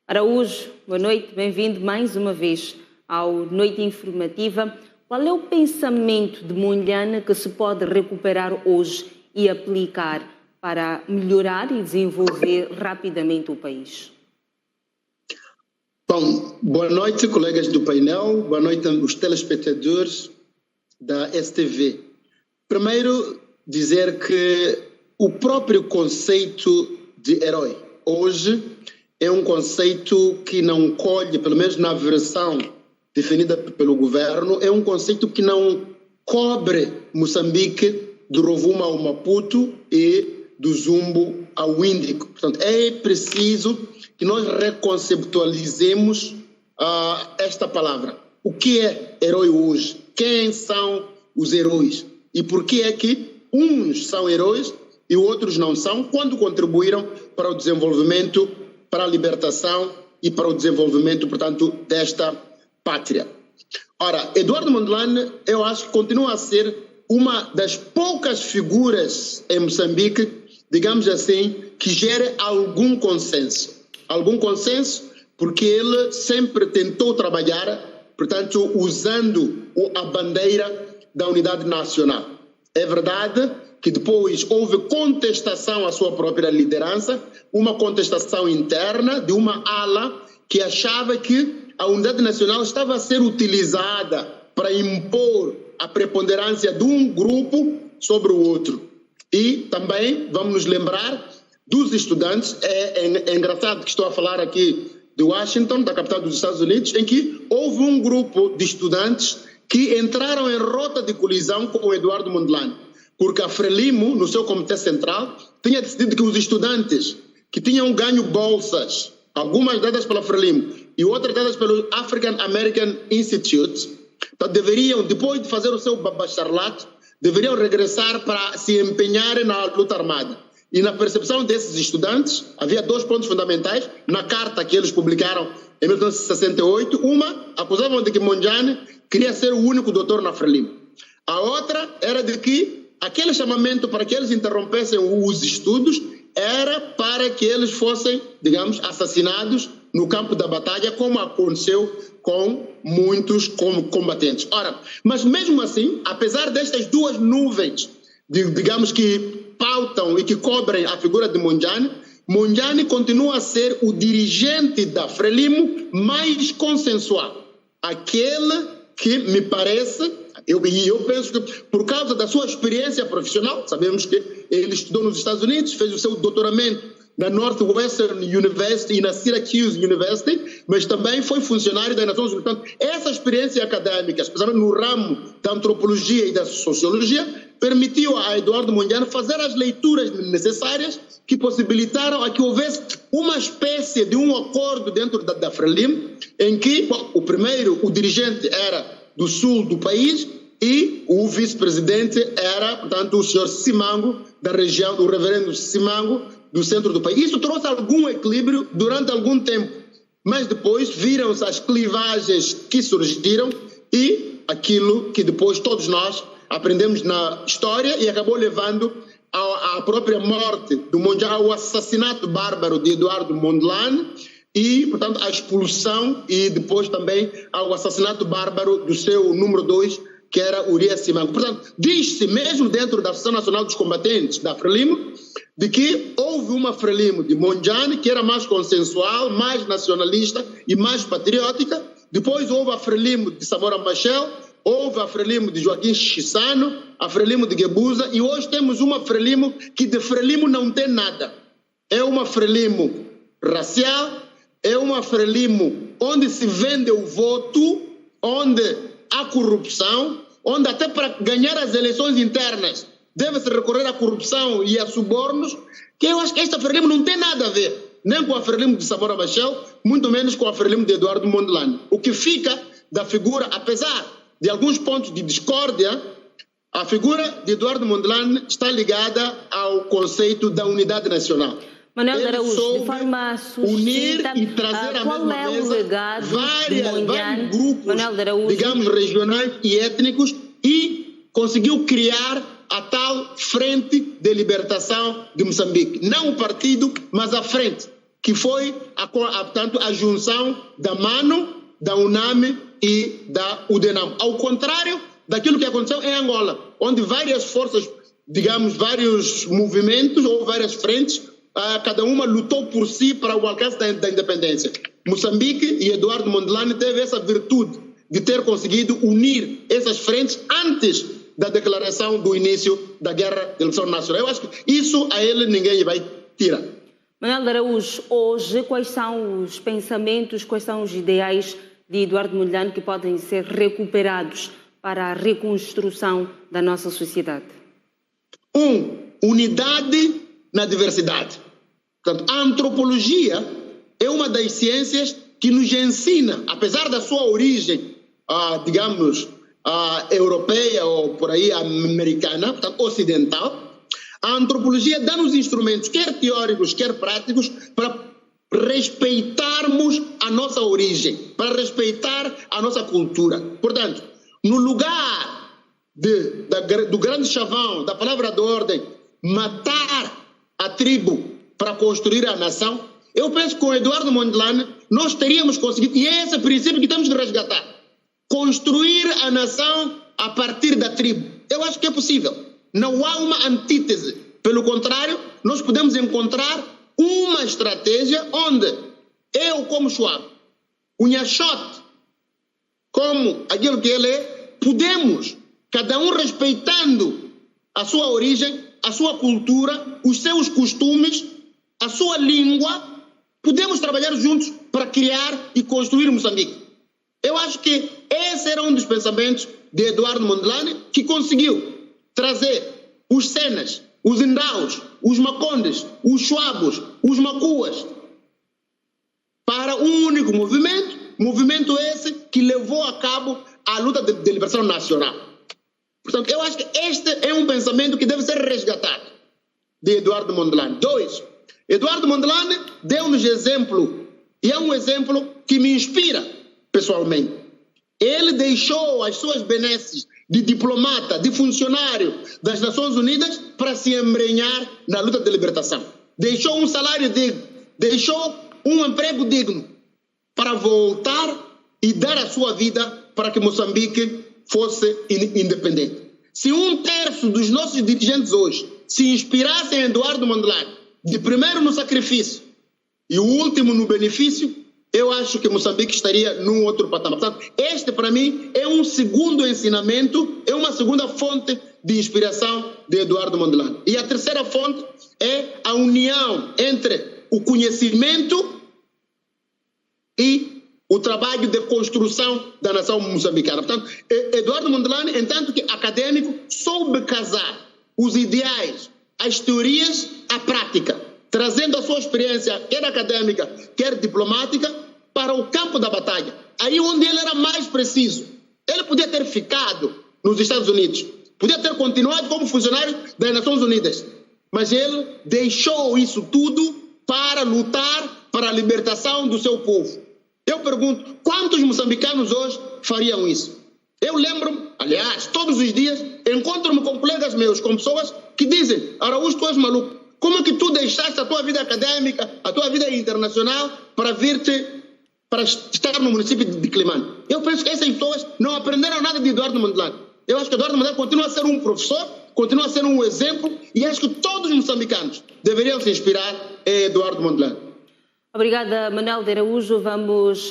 Araújo, boa noite, bem-vindo mais uma vez ao Noite Informativa. Qual é o pensamento de Mondlane que se pode recuperar hoje e aplicar para melhorar e desenvolver rapidamente o país? Bom, boa noite, colegas do painel, boa noite aos telespectadores da STV. Primeiro, dizer que o próprio conceito de herói hoje é um conceito que não colhe, pelo menos na versão definida pelo governo, é um conceito que não cobre Moçambique do Rovuma ao Maputo e do Zumbo ao Índico. Portanto, é preciso que nós reconceptualizemos esta palavra. O que é herói hoje? Quem são os heróis? E por que é que uns são heróis e outros não são, quando contribuíram para o desenvolvimento, para a libertação e para o desenvolvimento, portanto, desta pátria. Ora, Eduardo Mondlane, eu acho que continua a ser uma das poucas figuras em Moçambique, digamos assim, que gere algum consenso. Algum consenso porque ele sempre tentou trabalhar, portanto, usando a bandeira da unidade nacional. É verdade que depois houve contestação à sua própria liderança, uma contestação interna de uma ala que achava que a unidade nacional estava a ser utilizada para impor a preponderância de um grupo sobre o outro. E também vamos nos lembrar dos estudantes, é engraçado que estou a falar aqui de Washington, da capital dos Estados Unidos, em que houve um grupo de estudantes que entraram em rota de colisão com o Eduardo Mondlane, porque a Frelimo, no seu comitê central, tinha decidido que os estudantes que tinham ganho bolsas, algumas dadas pela Frelimo e outras dadas pelo African American Institute, então deveriam, depois de fazer o seu bacharelato, deveriam regressar para se empenharem na luta armada. E na percepção desses estudantes, havia dois pontos fundamentais na carta que eles publicaram em 1968. Uma, acusavam de que Mondlane queria ser o único doutor na Frelimo. A outra era de que aquele chamamento para que eles interrompessem os estudos era para que eles fossem, digamos, assassinados no campo da batalha, como aconteceu com muitos combatentes. Ora, mas mesmo assim, apesar destas duas nuvens, digamos que pautam e que cobrem a figura de Mondlane, Mondlane continua a ser o dirigente da Frelimo mais consensual. Aquele que me parece, eu penso que por causa da sua experiência profissional, sabemos que ele estudou nos Estados Unidos, fez o seu doutoramento na Northwestern University e na Syracuse University, mas também foi funcionário das Nações Unidas. Portanto, essa experiência acadêmica, especialmente no ramo da antropologia e da sociologia, permitiu a Eduardo Mondlane fazer as leituras necessárias que possibilitaram a que houvesse uma espécie de um acordo dentro da Frelimo, em que o dirigente era do sul do país e o vice-presidente era, portanto, o senhor Simango, da região, o reverendo Simango, do centro do país. Isso trouxe algum equilíbrio durante algum tempo, mas depois viram-se as clivagens que surgiram e aquilo que depois todos nós aprendemos na história e acabou levando à própria morte do Mondlane, ao assassinato bárbaro de Eduardo Mondlane e, portanto, à expulsão e depois também ao assassinato bárbaro do seu número 2, que era Urias Simango. Portanto, diz-se mesmo dentro da Associação Nacional dos Combatentes, da Frelimo, de que houve uma Frelimo de Mondlane que era mais consensual, mais nacionalista e mais patriótica. Depois houve a Frelimo de Samora Machel, houve a Frelimo de Joaquim Chissano, a Frelimo de Guebuza, e hoje temos uma Frelimo que de Frelimo não tem nada. É uma Frelimo racial, é uma Frelimo onde se vende o voto, onde há corrupção, onde até para ganhar as eleições internas deve-se recorrer à corrupção e a subornos, que eu acho que esta Frelimo não tem nada a ver, nem com a Frelimo de Samora Machel, muito menos com a Frelimo de Eduardo Mondlane. O que fica da figura, apesar de alguns pontos de discórdia, a figura de Eduardo Mondlane está ligada ao conceito da unidade nacional. Manuel Araújo, de forma unir e trazer à mesma mesa vários grupos, digamos, regionais e étnicos, e conseguiu criar a tal Frente de Libertação de Moçambique. Não o partido, mas a frente, que foi portanto, a junção da MANO, da UNAME e da UDENAM. Ao contrário daquilo que aconteceu em Angola, onde várias forças, digamos, vários movimentos ou várias frentes, cada uma lutou por si para o alcance da independência. Moçambique e Eduardo Mondlane teve essa virtude de ter conseguido unir essas frentes antes da declaração do início da Guerra de Libertação Nacional. Eu acho que isso a ele ninguém vai tirar. Manuel de Araújo, hoje quais são os pensamentos, quais são os ideais de Eduardo Mondlane que podem ser recuperados para a reconstrução da nossa sociedade? Unidade na diversidade. Portanto, a antropologia é uma das ciências que nos ensina, apesar da sua origem, digamos, europeia ou por aí americana, portanto, ocidental, a antropologia dá-nos instrumentos, quer teóricos, quer práticos, para respeitarmos a nossa origem, para respeitar a nossa cultura. Portanto, no lugar do grande chavão, da palavra de ordem, matar a tribo para construir a nação, eu penso que com Eduardo Mondlane nós teríamos conseguido, e é esse princípio que temos de resgatar, construir a nação a partir da tribo. Eu acho que é possível. Não há uma antítese. Pelo contrário, nós podemos encontrar uma estratégia onde eu, como Schwab, o Nhaxote, como aquilo que ele é, podemos, cada um respeitando a sua origem, a sua cultura, os seus costumes, a sua língua, podemos trabalhar juntos para criar e construir Moçambique. Eu acho que esse era um dos pensamentos de Eduardo Mondlane, que conseguiu trazer os Senas, os Indaus, os Macondes, os Chuabos, os Macuas para um único movimento esse que levou a cabo a luta de libertação nacional. Portanto, eu acho que este é um pensamento que deve ser resgatado de Eduardo Mondlane. 2. Eduardo Mondlane deu-nos exemplo, e é um exemplo que me inspira pessoalmente. Ele deixou as suas benesses de diplomata, de funcionário das Nações Unidas para se embrenhar na luta de libertação. Deixou um salário digno, deixou um emprego digno para voltar e dar a sua vida para que Moçambique fosse independente. Se 1/3 dos nossos dirigentes hoje se inspirassem em Eduardo Mondlane, de primeiro no sacrifício e o último no benefício, eu acho que Moçambique estaria num outro patamar. Portanto, este para mim é um segundo ensinamento, é uma segunda fonte de inspiração de Eduardo Mondlane. E a terceira fonte é a união entre o conhecimento e o trabalho de construção da nação moçambicana. Portanto, Eduardo Mondlane, entanto que acadêmico, soube casar os ideais, as teorias, à prática, trazendo a sua experiência, quer acadêmica, quer diplomática, para o campo da batalha. Aí onde ele era mais preciso. Ele podia ter ficado nos Estados Unidos, podia ter continuado como funcionário das Nações Unidas, mas ele deixou isso tudo para lutar para a libertação do seu povo. Eu pergunto, quantos moçambicanos hoje fariam isso? Eu lembro-me, aliás, todos os dias, encontro-me com colegas meus, com pessoas que dizem: Araújo, tu és maluco. Como é que tu deixaste a tua vida acadêmica, a tua vida internacional para para estar no município de Climane? Eu penso que essas pessoas não aprenderam nada de Eduardo Mondlane. Eu acho que Eduardo Mondlane continua a ser um professor, continua a ser um exemplo, e acho que todos os moçambicanos deveriam se inspirar em Eduardo Mondlane. Obrigada, Manuel de Araújo. Vamos